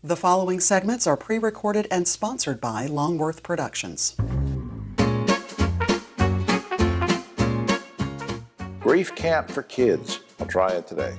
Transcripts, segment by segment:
The following segments are pre-recorded and sponsored by Longworth Productions. Grief Camp for Kids on Triad Today.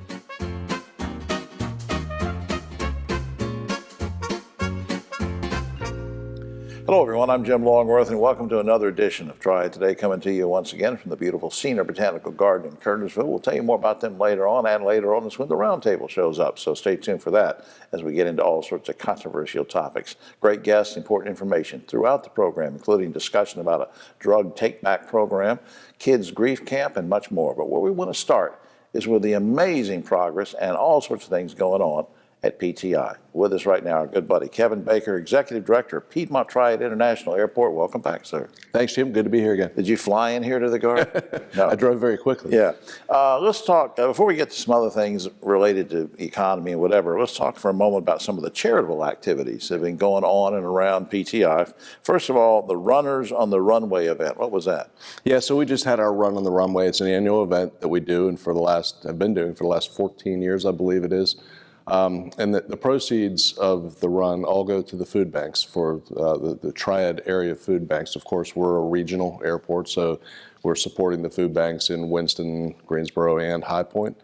Hello everyone, I'm Jim Longworth and welcome to another edition of Triad Today, coming to you once again from the beautiful Cena Botanical Garden in Curtisville. We'll tell you more about them later on, and later on is when the roundtable shows up, so stay tuned for that as we get into all sorts of controversial topics. Great guests, important information throughout the program, including discussion about a drug take-back program, kids' grief camp, and much more. But where we want to start is with the amazing progress and all sorts of things going on at PTI. With us right now, our good buddy Kevin Baker, Executive Director of Piedmont Triad International Airport. Welcome back, sir. Thanks, Jim. Good to be here again. Did you fly in here to the garden? No. I drove very quickly. Yeah. Let's talk, before we get to some other things related to economy and whatever, let's talk for a moment about some of the charitable activities that have been going on and around PTI. First of all, the Runners on the Runway event. What was that? Yeah, so we just had our Run on the Runway. It's an annual event that we do, and I've been doing for the last 14 years, I believe it is. And the proceeds of the run all go to the food banks for the Triad area food banks. Of course, we're a regional airport, so we're supporting the food banks in Winston, Greensboro, and High Point.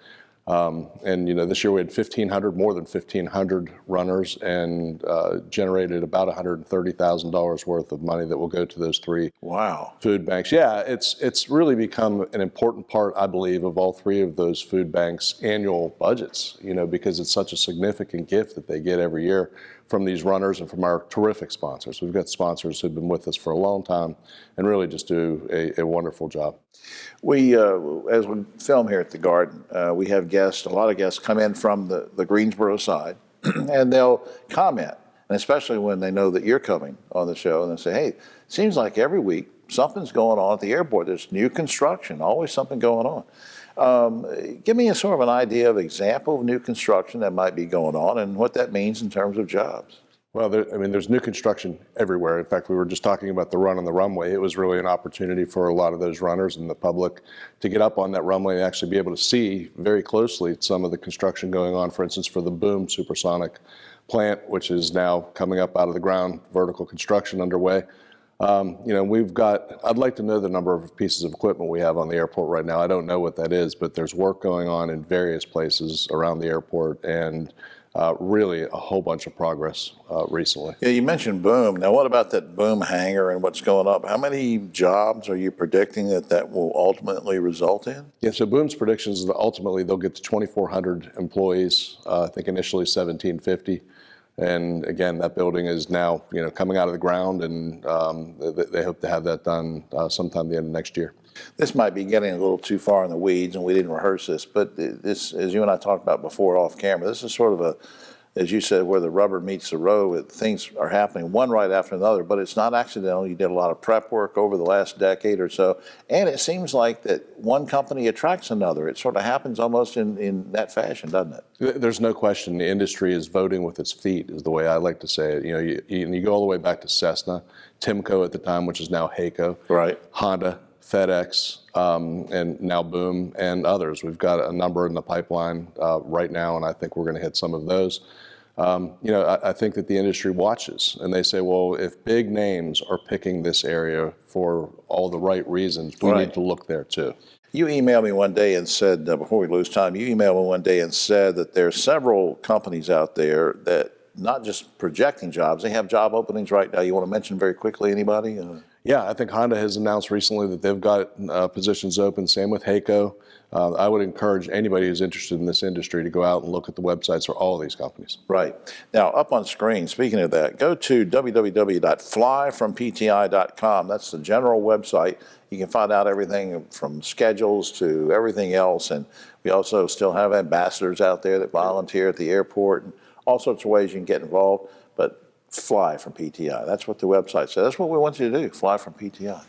And this year we had more than 1,500 runners, and generated about $130,000 worth of money that will go to those three food banks. Yeah, it's really become an important part, I believe, of all three of those food banks' annual budgets. Because it's such a significant gift that they get every year from these runners and from our terrific sponsors. We've got sponsors who've been with us for a long time and really just do a wonderful job. We, as we film here at the Garden, we have a lot of guests come in from the Greensboro side, and they'll comment, and especially when they know that you're coming on the show, and they say, hey, it seems like every week something's going on at the airport. There's new construction, always something going on. Give me a sort of an idea of example of new construction that might be going on and what that means in terms of jobs. Well, there's new construction everywhere. In fact, we were just talking about the Run on the Runway. It was really an opportunity for a lot of those runners and the public to get up on that runway and actually be able to see very closely some of the construction going on, for instance, for the Boom supersonic plant, which is now coming up out of the ground, vertical construction underway. I'd like to know the number of pieces of equipment we have on the airport right now. I don't know what that is, but there's work going on in various places around the airport, and really a whole bunch of progress recently. Yeah, you mentioned Boom. Now, what about that Boom hangar and what's going up? How many jobs are you predicting that will ultimately result in? Yeah, so Boom's predictions is that ultimately they'll get to 2,400 employees, I think initially 1,750. And again, that building is now, coming out of the ground, and they hope to have that done sometime the end of next year. This might be getting a little too far in the weeds, and we didn't rehearse this, but this, as you and I talked about before off camera, this is sort of as you said, where the rubber meets the road. Things are happening one right after another, but it's not accidental. You did a lot of prep work over the last decade or so, and it seems like that one company attracts another. It sort of happens almost in that fashion, doesn't it? There's no question the industry is voting with its feet, is the way I like to say it. You go all the way back to Cessna, Timco at the time, which is now HAECO, right? Honda, FedEx, and now Boom, and others. We've got a number in the pipeline right now, and I think we're going to hit some of those. I think that the industry watches, and they say, well, if big names are picking this area for all the right reasons, we need to look there too. You emailed me one day and said, before we lose time, you emailed me one day and said that there are several companies out there that not just projecting jobs, they have job openings right now. You want to mention very quickly anybody? Yeah, I think Honda has announced recently that they've got positions open. Same with HAECO. I would encourage anybody who's interested in this industry to go out and look at the websites for all of these companies. Right. Now, up on screen, speaking of that, go to www.flyfrompti.com. That's the general website. You can find out everything from schedules to everything else. And we also still have ambassadors out there that volunteer at the airport, and all sorts of ways you can get involved. But Fly from PTI. That's what the website says. That's what we want you to do, Fly from PTI.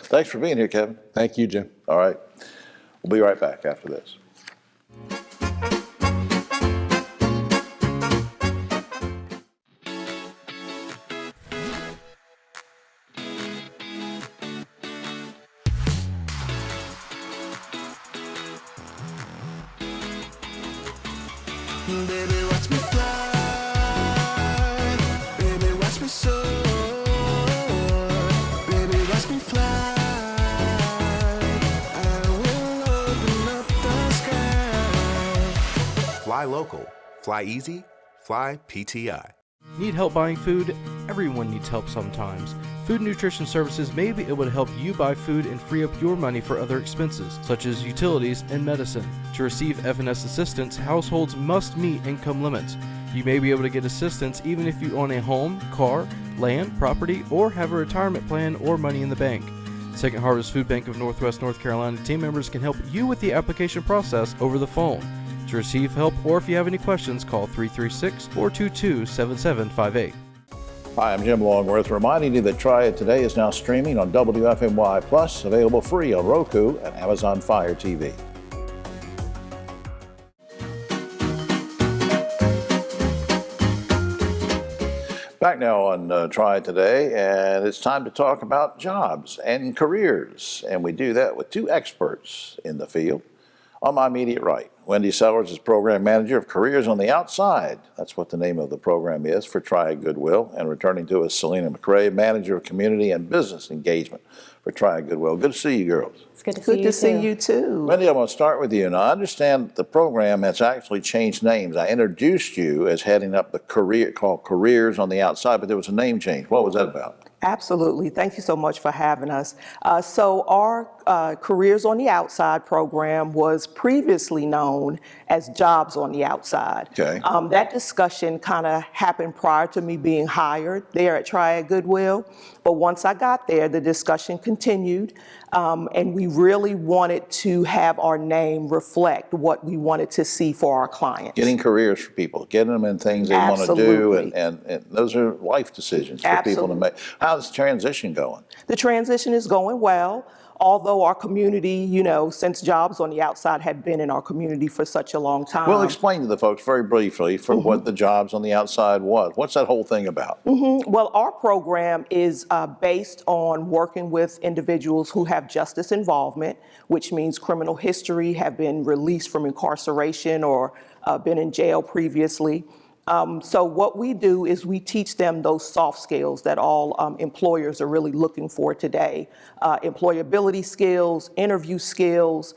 Thanks for being here, Kevin. Thank you, Jim. All right. We'll be right back after this. Baby, watch me fly. local. Fly easy, fly PTI. Need help buying food? Everyone needs help sometimes. Food Nutrition Services may be able to help you buy food and free up your money for other expenses, such as utilities and medicine. To receive F&S assistance, households must meet income limits. You may be able to get assistance even if you own a home, car, land, property, or have a retirement plan or money in the bank. Second Harvest Food Bank of Northwest North Carolina team members can help you with the application process over the phone. To receive help or if you have any questions, call 336-422-7758. Hi, I'm Jim Longworth, reminding you that Triad Today is now streaming on WFMY Plus, available free on Roku and Amazon Fire TV. Back now on Triad Today, and it's time to talk about jobs and careers, and we do that with two experts in the field. On my immediate right, Wendy Sellers is Program Manager of Careers on the Outside. That's what the name of the program is for Triad Goodwill. And returning to us, Selena McRae, Manager of Community and Business Engagement for Triad Goodwill. Good to see you, girls. It's good to see you too. Wendy, I'm going to start with you. Now, I understand the program has actually changed names. I introduced you as heading up the career called Careers on the Outside, but there was a name change. What was that about? Absolutely. Thank you so much for having us. So our Careers on the Outside program was previously known as Jobs on the Outside. Okay. That discussion kind of happened prior to me being hired there at Triad Goodwill. But once I got there, the discussion continued, and we really wanted to have our name reflect what we wanted to see for our clients. Getting careers for people, getting them in things they want to do, and those are life decisions for people to make. How's the transition going? The transition is going well. Although our community, since Jobs on the Outside had been in our community for such a long time. Well, explain to the folks very briefly for what the Jobs on the Outside was. What's that whole thing about? Well, our program is based on working with individuals who have justice involvement, which means criminal history, have been released from incarceration or been in jail previously. So what we do is we teach them those soft skills that all employers are really looking for today. Employability skills, interview skills.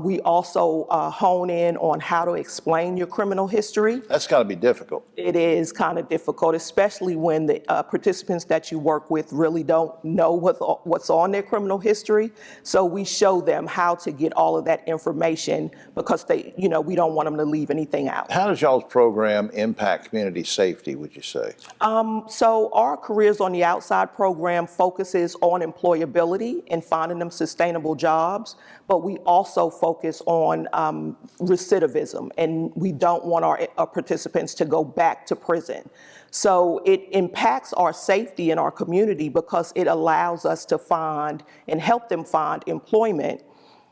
We also hone in on how to explain your criminal history. That's got to be difficult. It is kind of difficult, especially when the participants that you work with really don't know what's on their criminal history. So we show them how to get all of that information because we don't want them to leave anything out. How does y'all's program impact community safety, would you say? So our Careers on the Outside program focuses on employability and finding them sustainable jobs, but we also focus on recidivism, and we don't want our participants to go back to prison. So it impacts our safety in our community because it allows us to find and help them find employment,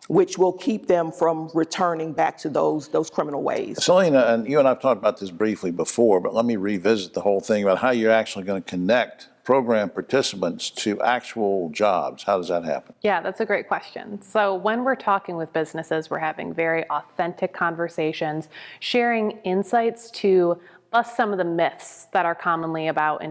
which will keep them from returning back to those criminal ways. Selena, and you and I have talked about this briefly before, but let me revisit the whole thing about how you're actually going to connect program participants to actual jobs. How does that happen? Yeah, that's a great question. So when we're talking with businesses, we're having very authentic conversations, sharing insights to bust some of the myths that are commonly about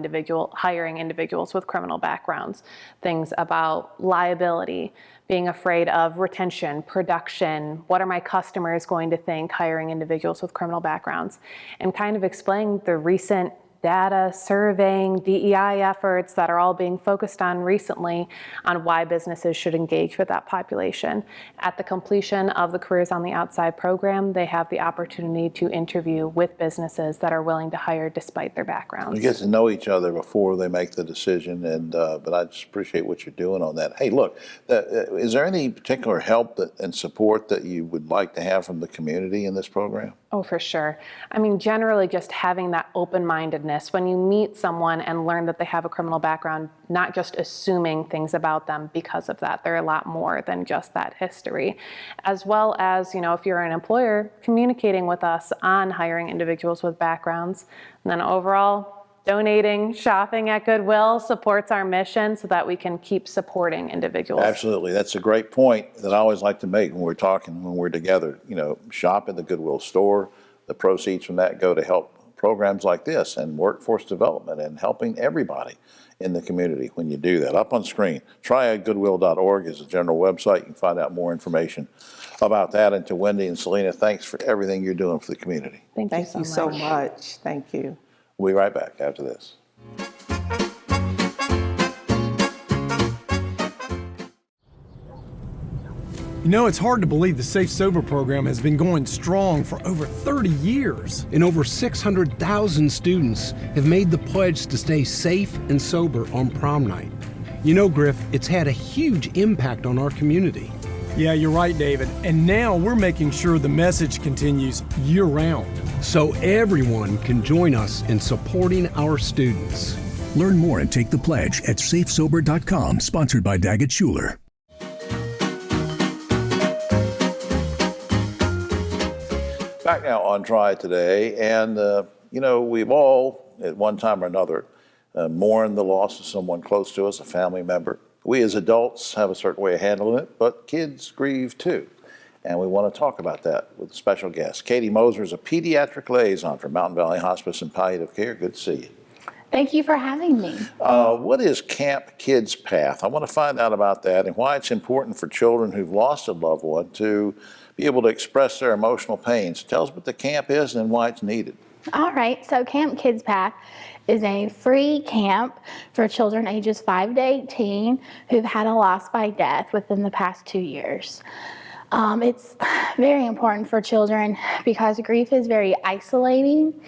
hiring individuals with criminal backgrounds. Things about liability, being afraid of retention, production, what are my customers going to think hiring individuals with criminal backgrounds, and kind of explaining the recent data, surveying, DEI efforts that are all being focused on recently on why businesses should engage with that population. At the completion of the Careers on the Outside program, they have the opportunity to interview with businesses that are willing to hire despite their backgrounds. You get to know each other before they make the decision, and but I just appreciate what you're doing on that. Hey, look, is there any particular help and support that you would like to have from the community in this program? Oh, for sure. I mean, generally just having that open-mindedness when you meet someone and learn that they have a criminal background, not just assuming things about them because of that. They're a lot more than just that history. As well as, if you're an employer, communicating with us on hiring individuals with backgrounds. And then overall, donating, shopping at Goodwill supports our mission so that we can keep supporting individuals. Absolutely. That's a great point that I always like to make when we're together. Shop in the Goodwill store. The proceeds from that go to help programs like this and workforce development and helping everybody in the community when you do that. Up on screen, triadgoodwill.org is the general website. You can find out more information about that. And to Wendy and Selena, thanks for everything you're doing for the community. Thank Thank you so much. Thank you. We'll be right back after this. You know, it's hard to believe the Safe Sober program has been going strong for over 30 years. And over 600,000 students have made the pledge to stay safe and sober on prom night. You know, Griff, it's had a huge impact on our community. Yeah, you're right, David. And now we're making sure the message continues year-round. So everyone can join us in supporting our students. Learn more and take the pledge at safesober.com, sponsored by Daggett Schuler. Back now on Triad Today, and you know, we've all, at one time or another, mourned the loss of someone close to us, a family member. We as adults have a certain way of handling it, but kids grieve too. And we want to talk about that with a special guest. Katie Moser is a pediatric liaison for Mountain Valley Hospice and Palliative Care. Good to see you. Thank you for having me. What is Camp Kids Path? I want to find out about that and why it's important for children who've lost a loved one to be able to express their emotional pains. Tell us what the camp is and why it's needed. All right, so Camp Kids Path is a free camp for children ages 5 to 18 who've had a loss by death within the past 2 years. It's very important for children because grief is very isolating,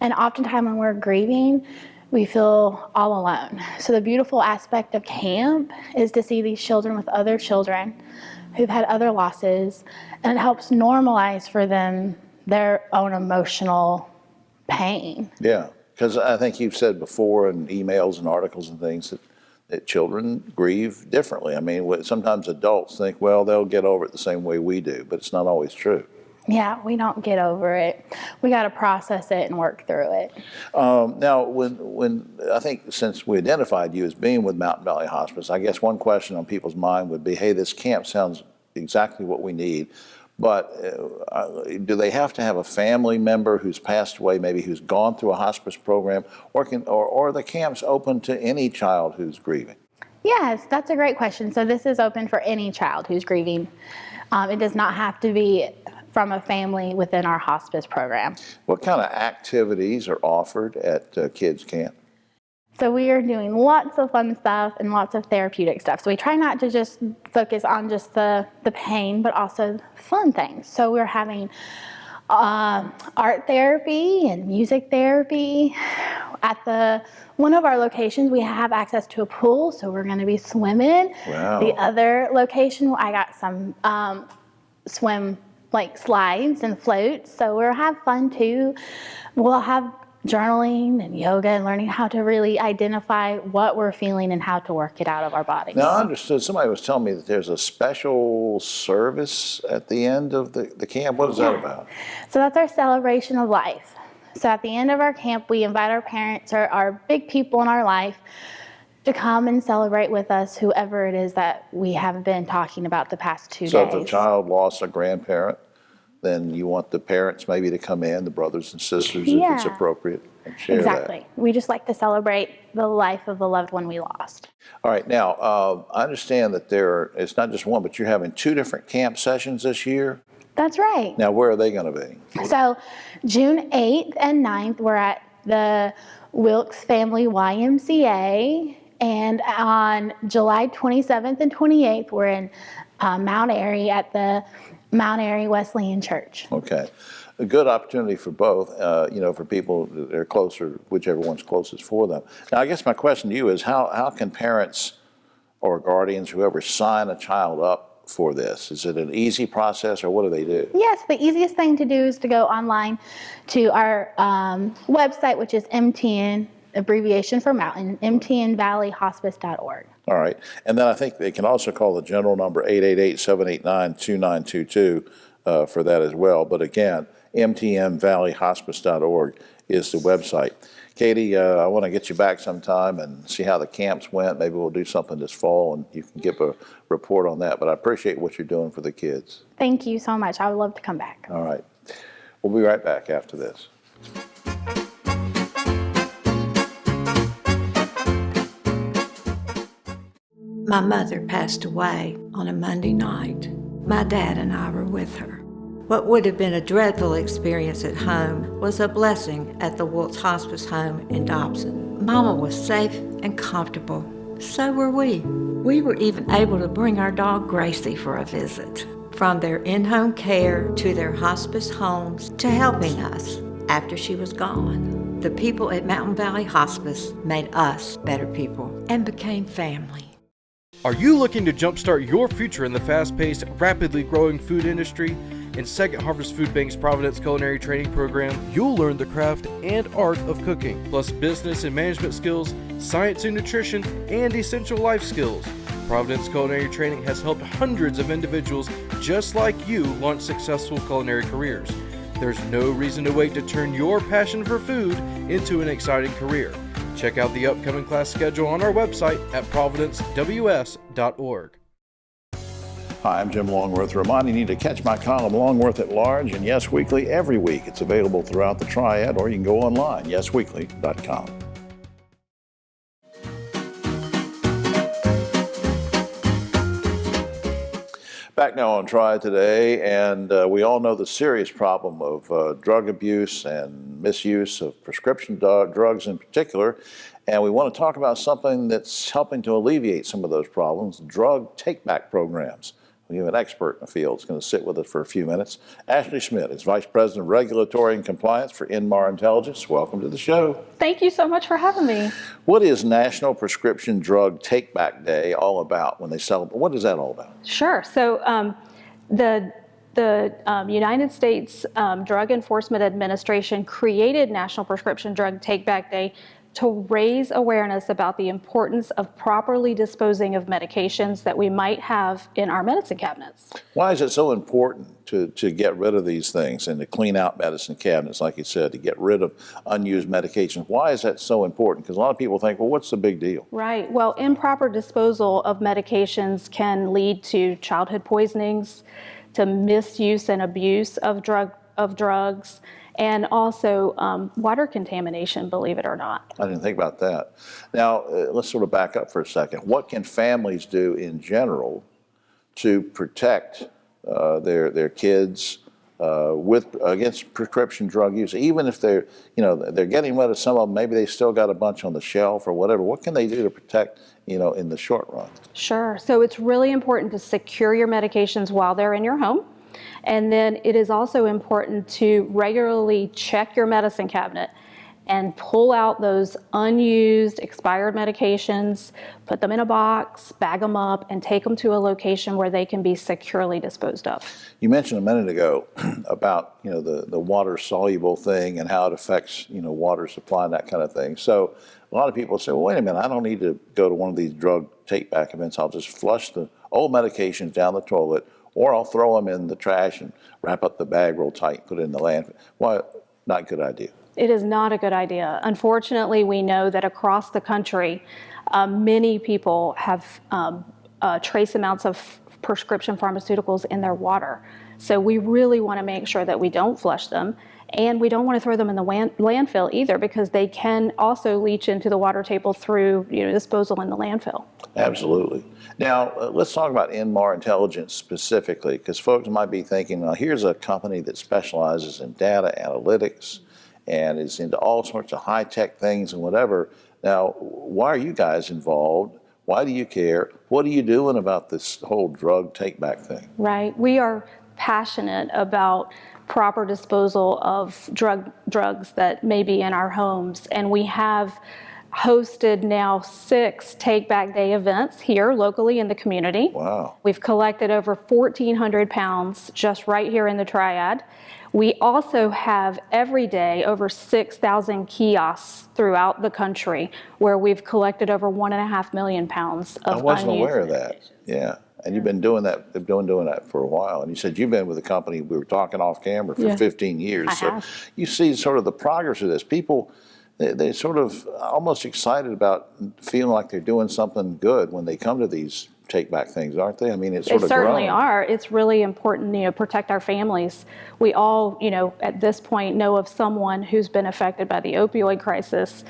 and oftentimes when we're grieving, we feel all alone. So the beautiful aspect of camp is to see these children with other children who've had other losses, and it helps normalize for them their own emotional pain. Yeah, because I think you've said before in emails and articles and things that children grieve differently. I mean, sometimes adults think, well, they'll get over it the same way we do, but it's not always true. Yeah, we don't get over it. We got to process it and work through it. Now, when I think since we identified you as being with Mountain Valley Hospice, I guess one question on people's mind would be, hey, this camp sounds exactly what we need, but do they have to have a family member who's passed away, maybe who's gone through a hospice program, or are the camps open to any child who's grieving? Yes, that's a great question. So this is open for any child who's grieving. It does not have to be from a family within our hospice program. What kind of activities are offered at Kids Camp? So we are doing lots of fun stuff and lots of therapeutic stuff. So we try not to just focus on just the pain, but also fun things. So we're having art therapy and music therapy. At one of our locations, we have access to a pool, so we're going to be swimming. Wow. The other location, I got some swim like slides and floats, so we'll have fun too. We'll have journaling and yoga and learning how to really identify what we're feeling and how to work it out of our bodies. Now, I understood, somebody was telling me that there's a special service at the end of the camp. What is that about? So that's our celebration of life. So at the end of our camp, we invite our parents or our big people in our life to come and celebrate with us whoever it is that we have been talking about the past 2 days. So if the child lost a grandparent, then you want the parents maybe to come in, the brothers and sisters, if it's appropriate, and share exactly. that. We just like to celebrate the life of the loved one we lost. All right, now, I understand that it's not just one, but you're having 2 different camp sessions this year. That's right. Now, where are they going to be? So June 8th and 9th, we're at the Wilkes Family YMCA. And on July 27th and 28th, we're in Mount Airy at the Mount Airy Wesleyan Church. Okay. A good opportunity for both, for people that are closer, whichever one's closest for them. Now, I guess my question to you is how can parents or guardians, whoever, sign a child up for this? Is it an easy process, or what do they do? Yes, the easiest thing to do is to go online to our website, which is MTN, abbreviation for Mountain, mtnvalleyhospice.org. All right. And then I think they can also call the general number 888-789-2922 for that as well. But again, mtnvalleyhospice.org is the website. Katie, I want to get you back sometime and see how the camps went. Maybe we'll do something this fall and you can give a report on that. But I appreciate what you're doing for the kids. Thank you so much. I would love to come back. All right. We'll be right back after this. My mother passed away on a Monday night. My dad and I were with her. What would have been a dreadful experience at home was a blessing at the Woltz Hospice Home in Dobson. Mama was safe and comfortable. So were we. We were even able to bring our dog Gracie for a visit. From their in-home care to their hospice homes to helping us after she was gone. The people at Mountain Valley Hospice made us better people and became family. Are you looking to jumpstart your future in the fast-paced, rapidly growing food industry? In Second Harvest Food Bank's Providence Culinary Training Program, you'll learn the craft and art of cooking, plus business and management skills, science and nutrition, and essential life skills. Providence Culinary Training has helped hundreds of individuals just like you launch successful culinary careers. There's no reason to wait to turn your passion for food into an exciting career. Check out the upcoming class schedule on our website at providencews.org. Hi, I'm Jim Longworth, reminding you to catch my column Longworth at Large and Yes Weekly every week. It's available throughout the Triad, or you can go online, yesweekly.com. Back now on Triad Today, and we all know the serious problem of drug abuse and misuse of prescription drugs in particular, and we want to talk about something that's helping to alleviate some of those problems, drug take-back programs. We have an expert in the field who's going to sit with us for a few minutes. Ashley Schmidt is Vice President of Regulatory and Compliance for Inmar Intelligence. Welcome to the show. Thank you so much for having me. What is National Prescription Drug Take-Back Day all about when they celebrate? What is that all about? Sure. So the United States Drug Enforcement Administration created National Prescription Drug Take-Back Day to raise awareness about the importance of properly disposing of medications that we might have in our medicine cabinets. Why is it so important to get rid of these things and to clean out medicine cabinets, like you said, to get rid of unused medications? Why is that so important? Because a lot of people think, well, what's the big deal? Right. Well, improper disposal of medications can lead to childhood poisonings, to misuse and abuse of drugs, and also water contamination, believe it or not. I didn't think about that. Now, let's sort of back up for a second. What can families do in general to protect their kids against prescription drug use? Even if they're getting rid of some of them, maybe they still got a bunch on the shelf or whatever. What can they do to protect, in the short run? Sure. So it's really important to secure your medications while they're in your home. And then it is also important to regularly check your medicine cabinet and pull out those unused, expired medications, put them in a box, bag them up, and take them to a location where they can be securely disposed of. You mentioned a minute ago about the water-soluble thing and how it affects water supply and that kind of thing. So a lot of people say, well, wait a minute, I don't need to go to one of these drug take-back events. I'll just flush the old medications down the toilet, or I'll throw them in the trash and wrap up the bag real tight, put it in the landfill. Why, not a good idea. It is not a good idea. Unfortunately, we know that across the country, many people have trace amounts of prescription pharmaceuticals in their water. So we really want to make sure that we don't flush them, and we don't want to throw them in the landfill either, because they can also leach into the water table through disposal in the landfill. Absolutely. Now, let's talk about Inmar Intelligence specifically, because folks might be thinking, well, here's a company that specializes in data analytics and is into all sorts of high-tech things and whatever. Now, why are you guys involved? Why do you care? What are you doing about this whole drug take-back thing? Right. We are passionate about proper disposal of drugs that may be in our homes, and we have hosted now 6 Take Back Day events here locally in the community. Wow. We've collected over 1,400 pounds just right here in the Triad. We also have every day over 6,000 kiosks throughout the country where we've collected over 1.5 million pounds of I wasn't unused aware of that. Yeah. And you've been doing that for a while. And you said you've been with the company, we were talking off camera, for 15 years. I so have. You see sort of the progress of this. People, they're sort of almost excited about feeling like they're doing something good when they come to these take back things, aren't they? I mean, it's They sort of certainly grown. are. It's really important, protect our families. We all, at this point know of someone who's been affected by the opioid crisis,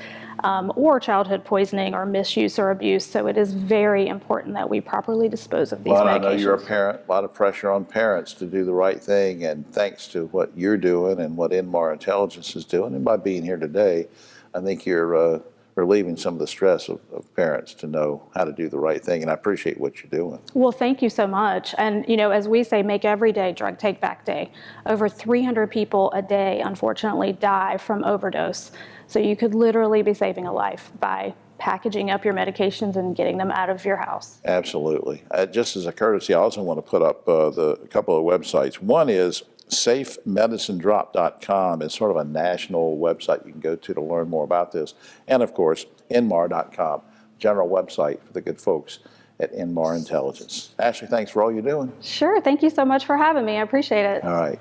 or childhood poisoning or misuse or abuse. So it is very important that we properly dispose of these medications. I know you're a parent, a lot of pressure on parents to do the right thing, and thanks to what you're doing and what Inmar Intelligence is doing, and by being here today, I think you're relieving some of the stress of parents to know how to do the right thing, and I appreciate what you're doing. Well, thank you so much. And, as we say, make every day Drug Take Back Day. Over 300 people a day, unfortunately, die from overdose. So you could literally be saving a life by packaging up your medications and getting them out of your house. Absolutely. Just as a courtesy, I also want to put up a couple of websites. One is safemedicinedrop.com. It's sort of a national website you can go to learn more about this. And of course, Inmar.com, general website for the good folks at Inmar Intelligence. Ashley, thanks for all you're doing. Sure. Thank you so much for having me. I appreciate it. All right.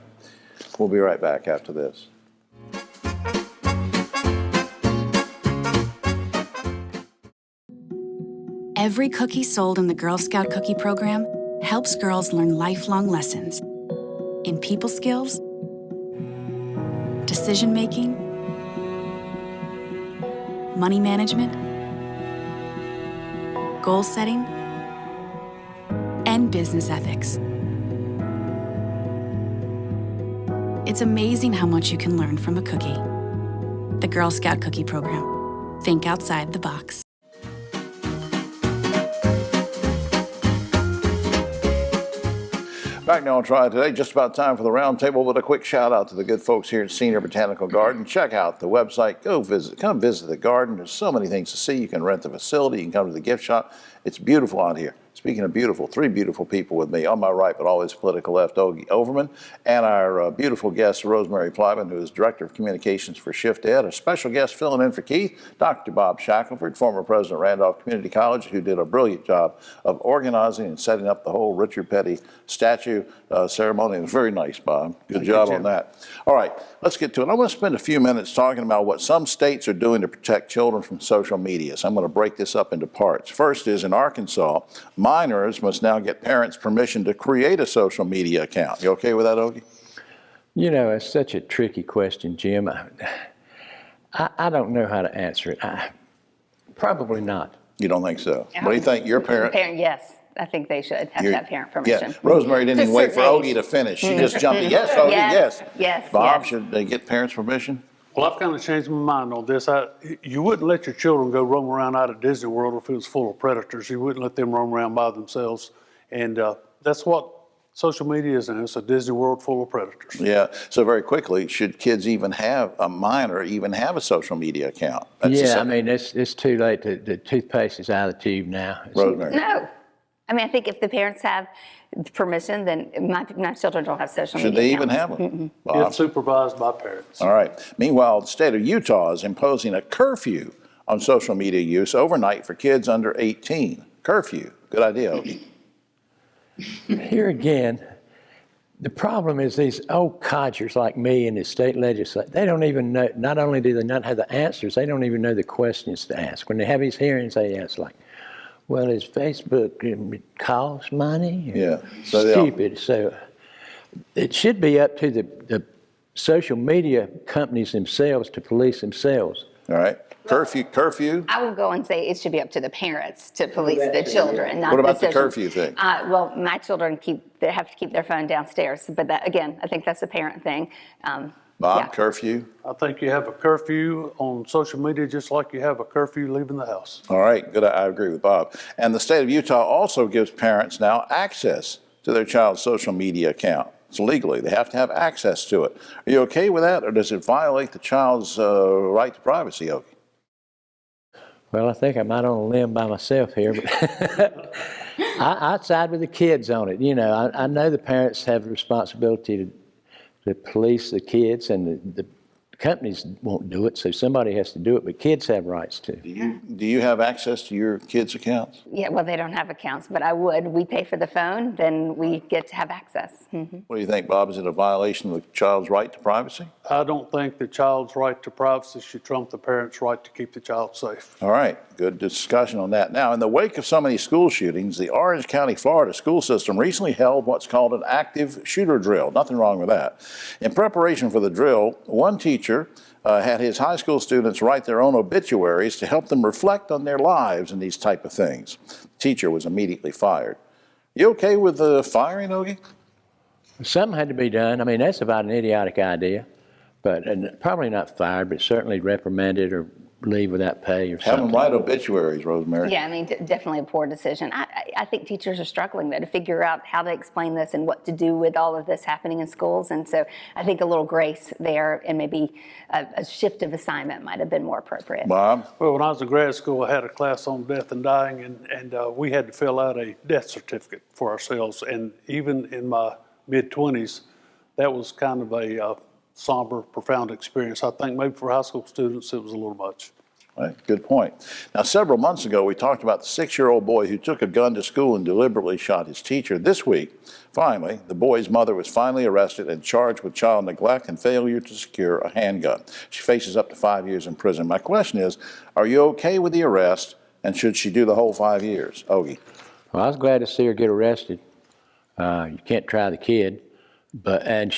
We'll be right back after this. Every cookie sold in the Girl Scout Cookie Program helps girls learn lifelong lessons in people skills, decision-making, money management, goal setting, and business ethics. It's amazing how much you can learn from a cookie. The Girl Scout Cookie Program. Think outside the box. Back now on Triad Today, just about time for the roundtable, but a quick shout out to the good folks here at Senior Botanical Garden. Check out the website, come visit the garden. There's so many things to see. You can rent the facility, you can come to the gift shop. It's beautiful out here. Speaking of beautiful, three beautiful people with me. On my right, but always political left, Ogie Overman, and our beautiful guest, Rosemary Plyman, who is Director of Communications for Shift Ed. A special guest filling in for Keith, Dr. Bob Shackelford, former president of Randolph Community College, who did a brilliant job of organizing and setting up the whole Richard Petty statue ceremony. It was very nice, Bob. Good job on that. All right, let's get to it. I want to spend a few minutes talking about what some states are doing to protect children from social media. So I'm going to break this up into parts. First is in Arkansas, minors must now get parents' permission to create a social media account. You okay with that, Ogie? It's such a tricky question, Jim. I don't know how to answer it. Probably not. You don't think so? What do you think? Your parent? Yes. I think they should have to have parent permission. Yeah. Rosemary didn't even wait for Ogie to finish. She just jumped in. Yes, Ogie, yes. Yes. Bob, should they get parents' permission? Well, I've kind of changed my mind on this. You wouldn't let your children go roam around out of Disney World if it was full of predators. You wouldn't let them roam around by themselves. And that's what social media is now. It's a Disney World full of predators. Yeah. So very quickly, should kids even have a social media account? It's too late. The toothpaste is out of the tube now. Rosemary. No. I think if the parents have permission, then my children don't have social media Should they accounts. even have them? It's supervised by parents. All right. Meanwhile, the state of Utah is imposing a curfew on social media use overnight for kids under 18. Curfew. Good idea, Ogie. Here again, the problem is these old codgers like me in the state legislature, they don't even know, not only do they not have the answers, they don't even know the questions to ask. When they have these hearings, they ask like, well, is Facebook cost money? Yeah. Stupid. So it should be up to the social media companies themselves to police themselves. All right. Curfew? I will go and say it should be up to the parents to police the children. Not What about the social- curfew thing? Well, my children they have to keep their phone downstairs. But that, again, I think that's a parent thing. Bob, curfew? I think you have a curfew on social media just like you have a curfew leaving the house. All right, good. I agree with Bob. And the state of Utah also gives parents now access to their child's social media account. It's legally. They have to have access to it. Are you okay with that, or does it violate the child's right to privacy, Ogie? Well, I think I'm out on a limb by myself here, but I'd side with the kids on it. I know the parents have a responsibility to police the kids and the companies won't do it, so somebody has to do it, but kids have rights to. Do you have access to your kids' accounts? Yeah, well, they don't have accounts, but I would. We pay for the phone, then we get to have access. What do you think, Bob? Is it a violation of the child's right to privacy? I don't think the child's right to privacy should trump the parent's right to keep the child safe. All right, good discussion on that. Now, in the wake of so many school shootings, the Orange County, Florida school system recently held what's called an active shooter drill. Nothing wrong with that. In preparation for the drill, one teacher had his high school students write their own obituaries to help them reflect on their lives and these type of things. The teacher was immediately fired. You okay with the firing, Ogie? Something had to be done. I mean, that's about an idiotic idea, but and probably not fired, but certainly reprimanded or leave without pay or Have something. them write obituaries, Rosemary. Yeah, I mean, definitely a poor decision. I think teachers are struggling though to figure out how to explain this and what to do with all of this happening in schools. And so I think a little grace there and maybe a shift of assignment might have been more appropriate. Bob? Well, when I was in grad school, I had a class on death and dying, and we had to fill out a death certificate for ourselves. And even in my mid-20s, that was kind of a somber, profound experience. I think maybe for high school students, it was a little much. Right, good point. Now, several months ago, we talked about the 6-year-old boy who took a gun to school and deliberately shot his teacher. This week, finally, the boy's mother was finally arrested and charged with child neglect and failure to secure a handgun. She faces up to 5 years in prison. My question is, are you okay with the arrest, and should she do the whole 5 years? Ogie? Well, I was glad to see her get arrested. You can't try the kid, and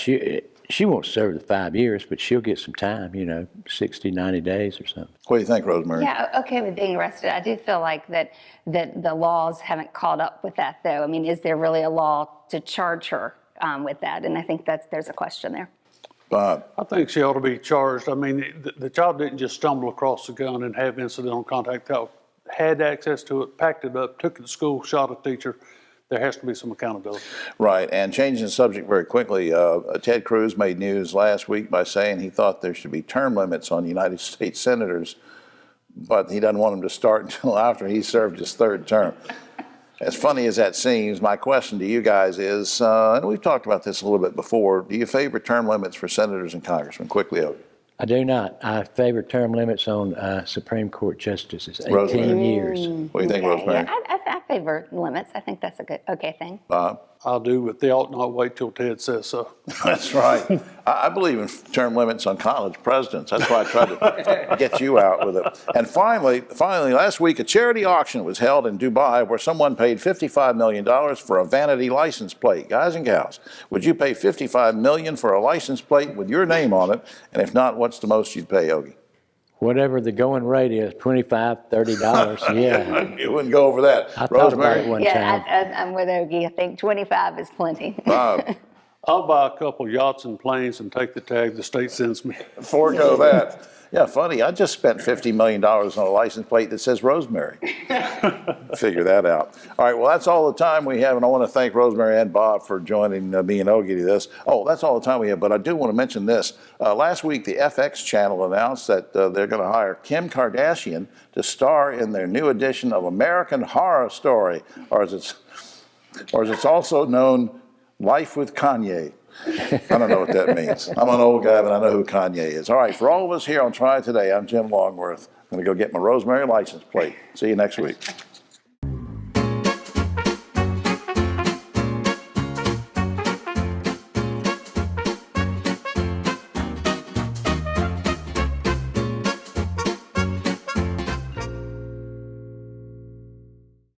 she won't serve the 5 years, but she'll get some time, 60, 90 days or something. What do you think, Rosemary? Yeah, okay with being arrested. I do feel like that the laws haven't caught up with that, though. I mean, is there really a law to charge her with that? And I think there's a question there. Bob? I think she ought to be charged. I mean, the child didn't just stumble across the gun and have incidental contact. Had access to it, packed it up, took it to school, shot a teacher. There has to be some accountability. Right, and changing the subject very quickly, Ted Cruz made news last week by saying he thought there should be term limits on United States senators, but he doesn't want them to start until after he served his 3rd term. As funny as that seems, my question to you guys is, and we've talked about this a little bit before, do you favor term limits for senators and congressmen? Quickly, Ogie. I do not. I favor term limits on Supreme Court justices, 18 Rosemary. years. What do you think, Rosemary? Yeah, I favor limits. I think that's a good, okay thing. Bob? I'll do, but they ought not wait till Ted says so. That's right. I believe in term limits on college presidents. That's why I tried to get you out with it. And finally, last week, a charity auction was held in Dubai where someone paid $55 million for a vanity license plate. Guys and gals, would you pay $55 million for a license plate with your name on it? And if not, what's the most you'd pay, Ogie? Whatever the going rate is, $25, $30, yeah. You wouldn't go over that. I thought about it one time. Yeah, I'm with Ogie. I think 25 is plenty. Bob? I'll buy a couple yachts and planes and take the tag the state sends me. Forego that. Yeah, funny. I just spent $50 million on a license plate that says Rosemary. Figure that out. All right, well, that's all the time we have, and I want to thank Rosemary and Bob for joining me and Ogie to this. Oh, that's all the time we have, but I do want to mention this. Last week, the FX channel announced that they're going to hire Kim Kardashian to star in their new edition of American Horror Story, or as it's also known, Life with Kanye. I don't know what that means. I'm an old guy, but I know who Kanye is. All right, for all of us here on Triad Today, I'm Jim Longworth. I'm going to go get my Rosemary license plate. See you next week.